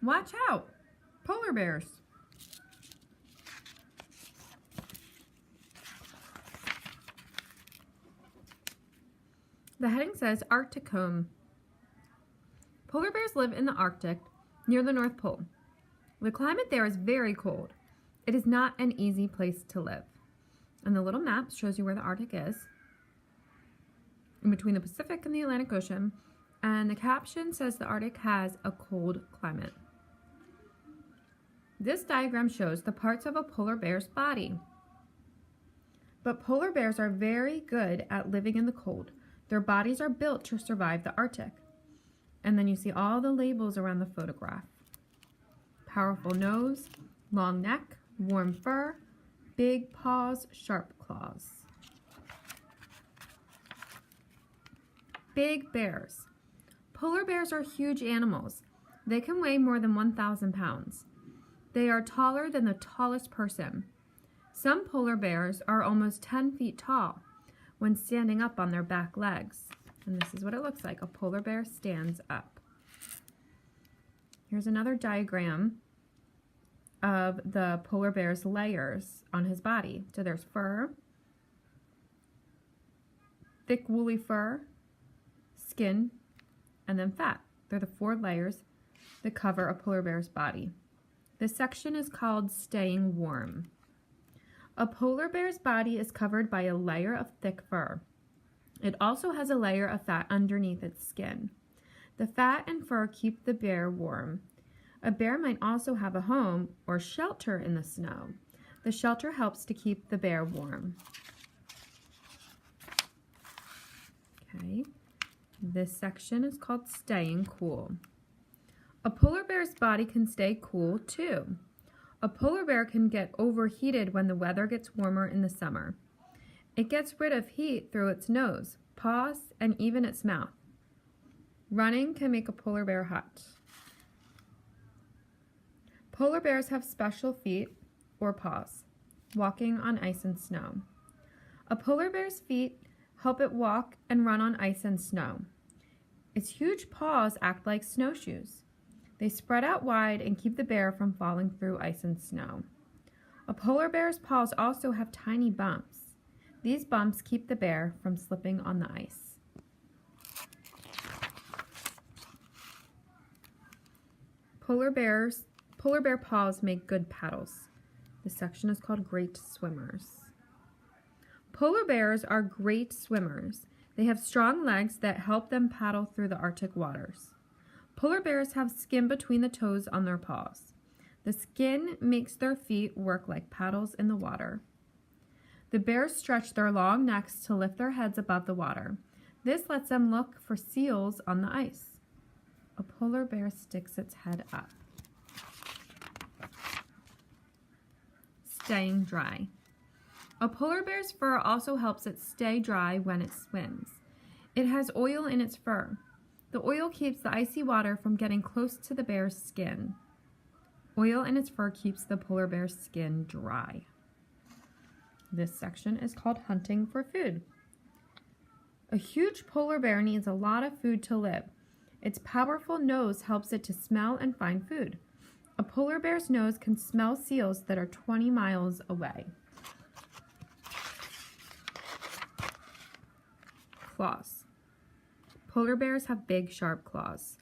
Watch out! Polar bears. The heading says Arctic home. Polar bears live in the Arctic near the North Pole. The climate there is very cold. It is not an easy place to live. And the little map shows you where the Arctic is, in between the Pacific and the Atlantic Ocean. And the caption says the Arctic has a cold climate. This diagram shows the parts of a polar bear's body. But polar bears are very good at living in the cold. Their bodies are built to survive the Arctic. And then you see all the labels around the photograph. Powerful nose, long neck, warm fur, big paws, sharp claws. Big bears. Polar bears are huge animals. They can weigh more than 1,000 pounds. They are taller than the tallest person. Some polar bears are almost 10 feet tall when standing up on their back legs. And this is what it looks like. A polar bear stands up. Here's another diagram of the polar bear's layers on his body. So there's fur, thick woolly fur, skin, and then fat. They're the 4 layers that cover a polar bear's body. This section is called staying warm. A polar bear's body is covered by a layer of thick fur. It also has a layer of fat underneath its skin. The fat and fur keep the bear warm. A bear might also have a home or shelter in the snow. The shelter helps to keep the bear warm. Okay, this section is called staying cool. A polar bear's body can stay cool too. A polar bear can get overheated when the weather gets warmer in the summer. It gets rid of heat through its nose, paws, and even its mouth. Running can make a polar bear hot. Polar bears have special feet or paws, walking on ice and snow. A polar bear's feet help it walk and run on ice and snow. Its huge paws act like snowshoes. They spread out wide and keep the bear from falling through ice and snow. A polar bear's paws also have tiny bumps. These bumps keep the bear from slipping on the ice. Polar bear paws make good paddles. This section is called great swimmers. Polar bears are great swimmers. They have strong legs that help them paddle through the Arctic waters. Polar bears have skin between the toes on their paws. The skin makes their feet work like paddles in the water. The bears stretch their long necks to lift their heads above the water. This lets them look for seals on the ice. A polar bear sticks its head up. Staying dry. A polar bear's fur also helps it stay dry when it swims. It has oil in its fur. The oil keeps the icy water from getting close to the bear's skin. Oil in its fur keeps the polar bear's skin dry. This section is called hunting for food. A huge polar bear needs a lot of food to live. Its powerful nose helps it to smell and find food. A polar bear's nose can smell seals that are 20 miles away. Claws. Polar bears have big, sharp claws.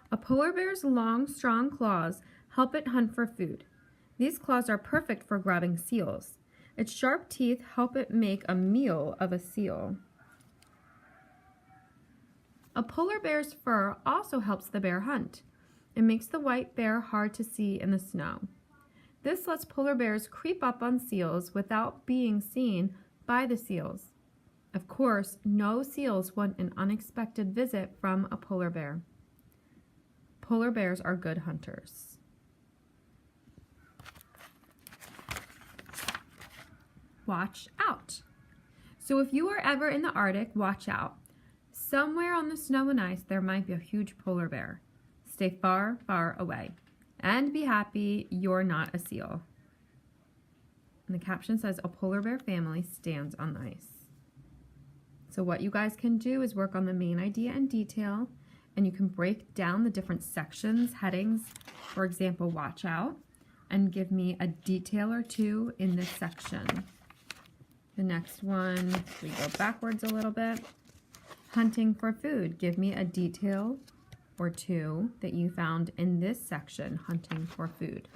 A polar bear's long, strong claws help it hunt for food. These claws are perfect for grabbing seals. Its sharp teeth help it make a meal of a seal. A polar bear's fur also helps the bear hunt. It makes the white bear hard to see in the snow. This lets polar bears creep up on seals without being seen by the seals. Of course, no seals want an unexpected visit from a polar bear. Polar bears are good hunters. Watch out. So if you are ever in the Arctic, watch out. Somewhere on the snow and ice, there might be a huge polar bear. Stay far, far away. And be happy you're not a seal. And the caption says, a polar bear family stands on the ice. So what you guys can do is work on the main idea and detail and you can break down the different sections, headings, for example, watch out, and give me a detail or two in this section. The next one, we go backwards a little bit. Hunting for food. Give me a detail or two that you found in this section, hunting for food.